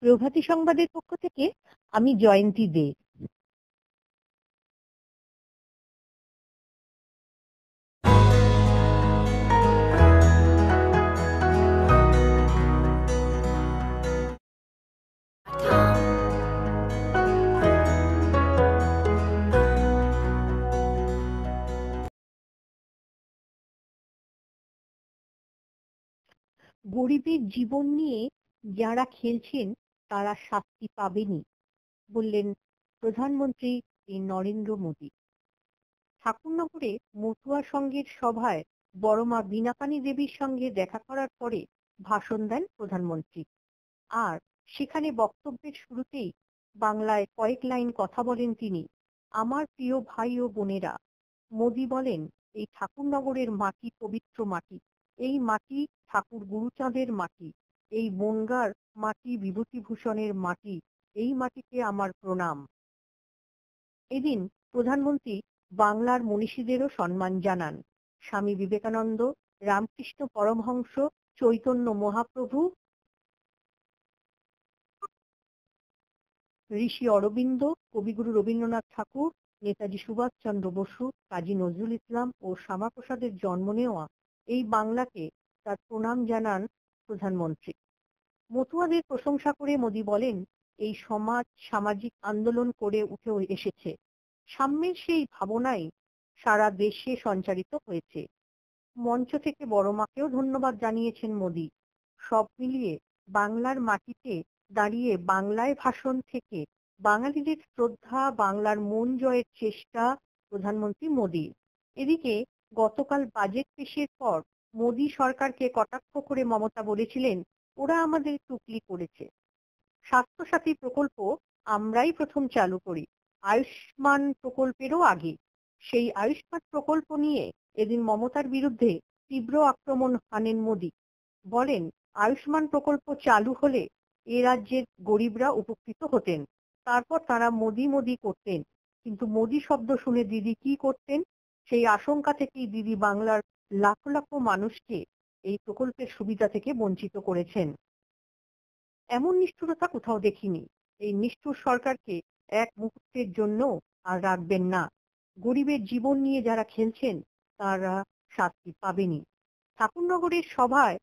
প্রভাতী সংবাদের পক্ষ থেকে আমি জয়ন্তী দে। গরিবের জীবন নিয়ে যারা খেলছেন তারা শাস্তি পাবেনই, বললেন প্রধানমন্ত্রী নরেন্দ্র মোদী। ঠাকুরনগরে মতুয়া সংঘের সভায় বড় মা বীণাপাণি দেবীর সঙ্গে দেখা করার পরে ভাষণ দেন প্রধানমন্ত্রী। আর সেখানে বক্তব্যের শুরুতেই বাংলায় কয়েক লাইন কথা বলেন তিনি। আমার প্রিয় ভাই ও বোনেরা, মোদী বলেন এই ঠাকুরনগরের মাটি পবিত্র মাটি, এই মাটি ঠাকুর গুরুচাঁদের মাটি, এই বনগার মাটি বিভূতিভূষণের মাটি, এই মাটিকে আমার প্রণাম। এদিন প্রধানমন্ত্রী বাংলার মনীষীদেরও সম্মান জানান। স্বামী বিবেকানন্দ, রামকৃষ্ণ পরমহংস, চৈতন্য মহাপ্রভু, ঋষি অরবিন্দ, কবিগুরু রবীন্দ্রনাথ ঠাকুর, নেতাজি সুভাষচন্দ্র বসু, কাজী নজরুল ইসলাম ও শ্যামাপ্রসাদের জন্ম নেওয়া এই বাংলাকে তার প্রণাম জানান প্রধানমন্ত্রী। মতুয়াদের প্রশংসা করে মোদী বলেন এই সমাজ সামাজিক আন্দোলন করে উঠে এসেছে, সাম্যের সেই ভাবনাই সারা দেশে সঞ্চারিত হয়েছে। মঞ্চ থেকে বড় মাকেও ধন্যবাদ জানিয়েছেন মোদী। সব মিলিয়ে বাংলার মাটিতে দাঁড়িয়ে বাংলায় ভাষণ থেকে বাঙালিদের শ্রদ্ধা, বাংলার মন জয়ের চেষ্টা প্রধানমন্ত্রী মোদী। এদিকে গতকাল বাজেট পেশের পর মোদী সরকারকে কটাক্ষ করে মমতা বলেছিলেন ওরা আমাদের টুকলি করেছে। স্বাস্থ্যসাথী প্রকল্প আমরাই প্রথম চালু করি, আয়ুষ্মান প্রকল্পেরও আগে। সেই আয়ুষ্মান প্রকল্প নিয়ে এদিন মমতার বিরুদ্ধে তীব্র আক্রমণ হানেন মোদী। বলেন আয়ুষ্মান প্রকল্প চালু হলে এ রাজ্যের গরিবরা উপকৃত হতেন, তারপর তারা মোদী মোদী করতেন। কিন্তু মোদী শব্দ শুনে দিদি কি করতেন, সেই আশঙ্কা থেকেই দিদি বাংলার লাখ লাখ মানুষকে এই প্রকল্পের সুবিধা থেকে বঞ্চিত করেছেন। এমন নিষ্ঠুরতা কোথাও দেখিনি। এই নিষ্ঠুর সরকারকে এক মুহূর্তের জন্য আর রাখবেন না। গরিবের জীবন নিয়ে যারা খেলছেন তারা শাস্তি পাবেনই। ঠাকুরনগরের সভায়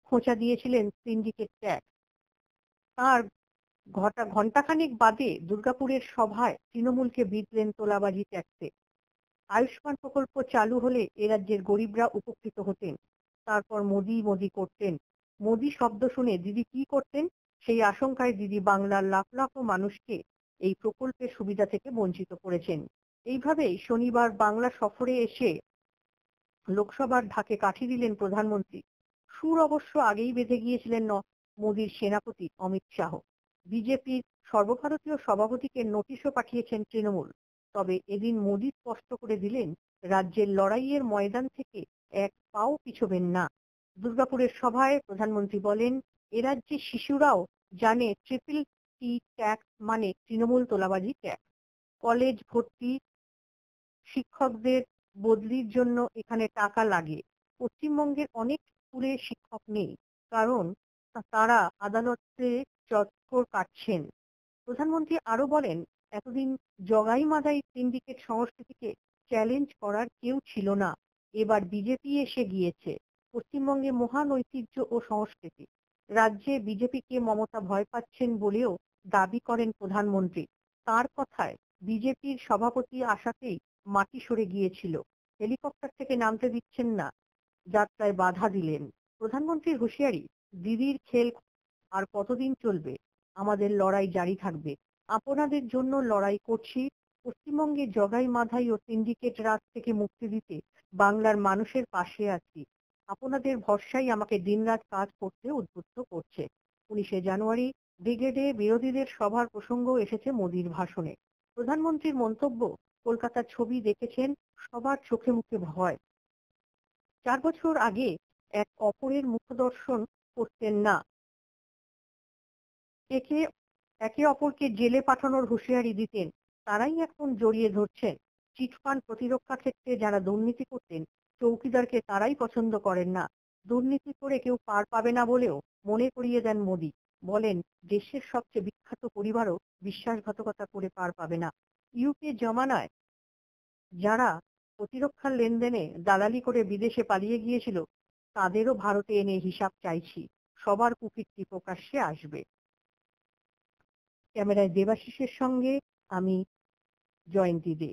খোঁচা দিয়েছিলেন সিন্ডিকেট ট্যাক্স। তার ঘণ্টাখানেক বাদে দুর্গাপুরের সভায় তৃণমূলকে বিঁধলেন তোলাবাজি ট্যাক্সে। আয়ুষ্মান প্রকল্প চালু হলে এ রাজ্যের গরিবরা উপকৃত হতেন, তারপর মোদী মোদী করতেন। মোদী শব্দ শুনে দিদি কি করতেন, সেই আশঙ্কায় দিদি বাংলার লাখ লাখ মানুষকে এই প্রকল্পের সুবিধা থেকে বঞ্চিত করেছেন। এইভাবেই শনিবার বাংলা সফরে এসে লোকসভার ঢাকে কাঠি দিলেন প্রধানমন্ত্রী। সুর অবশ্য আগেই বেঁধে গিয়েছিলেন মোদীর সেনাপতি অমিত শাহ। বিজেপির সর্বভারতীয় সভাপতিকে নোটিশও পাঠিয়েছেন তৃণমূল। তবে এদিন মোদী স্পষ্ট করে দিলেন রাজ্যের লড়াইয়ের ময়দান থেকে এক পাও পিছবেন না। দুর্গাপুরের সভায় প্রধানমন্ত্রী বলেন এ রাজ্যের শিশুরাও জানে ট্রিপল টি ট্যাক্স মানে তৃণমূল তোলাবাজি ট্যাক্স। কলেজ ভর্তি, শিক্ষকদের বদলির জন্য এখানে টাকা লাগে। পশ্চিমবঙ্গের অনেক স্কুলে শিক্ষক নেই, কারণ তারা আদালতে চক্কর কাটছেন। প্রধানমন্ত্রী আরো বলেন এতদিন জগাই মাদাই সিন্ডিকেট সংস্কৃতিকে চ্যালেঞ্জ করার কেউ ছিল না, এবার বিজেপি এসে গিয়েছে। পশ্চিমবঙ্গে মহান ঐতিহ্য ও সংস্কৃতি, রাজ্যে বিজেপিকে মমতা ভয় পাচ্ছেন বলেও দাবি করেন প্রধানমন্ত্রী। তার কথায় বিজেপির সভাপতি আসাতেই মাটি সরে গিয়েছিল, হেলিকপ্টার থেকে নামতে দিচ্ছেন না, যাত্রায় বাধা দিলেন। প্রধানমন্ত্রীর হুঁশিয়ারি দিদির খেল আর কতদিন চলবে, আমাদের লড়াই জারি থাকবে, আপনাদের জন্য লড়াই করছি। পশ্চিমবঙ্গে জগাই মাধাই ও সিন্ডিকেট রাজ থেকে মুক্তি দিতে বাংলার মানুষের পাশে আছি, আপনাদের ভরসাই আমাকে দিনরাত কাজ করতে উদ্বুদ্ধ করছে। 19শে জানুয়ারি ব্রিগেডে বিরোধীদের সভার প্রসঙ্গ এসেছে মোদীর ভাষণে। প্রধানমন্ত্রীর মন্তব্য কলকাতার ছবি দেখেছেন, সবার চোখে মুখে ভয়। 4 বছর আগে এক অপরের মুখদর্শন করতেন না, একে অপরকে জেলে পাঠানোর হুঁশিয়ারি দিতেন, তারাই এখন জড়িয়ে ধরছেন। চিটফান্ড প্রতিরক্ষা ক্ষেত্রে যারা দুর্নীতি করতেন চৌকিদারকে তারাই পছন্দ করেন না। দুর্নীতি করে কেউ পার পাবে না বলেও মনে করিয়ে দেন মোদী। বলেন, দেশের সবচেয়ে বিখ্যাত পরিবারও বিশ্বাসঘাতকতা করে পার পাবে না। ইউপি জমানায় যারা প্রতিরক্ষার লেনদেনে দালালি করে বিদেশে পালিয়ে গিয়েছিল তাদেরও ভারতে এনে হিসাব চাইছি। সবার কুকীর্তি প্রকাশ্যে আসবে। ক্যামেরায় দেবাশিসের সঙ্গে আমি জয়ন্তী দে।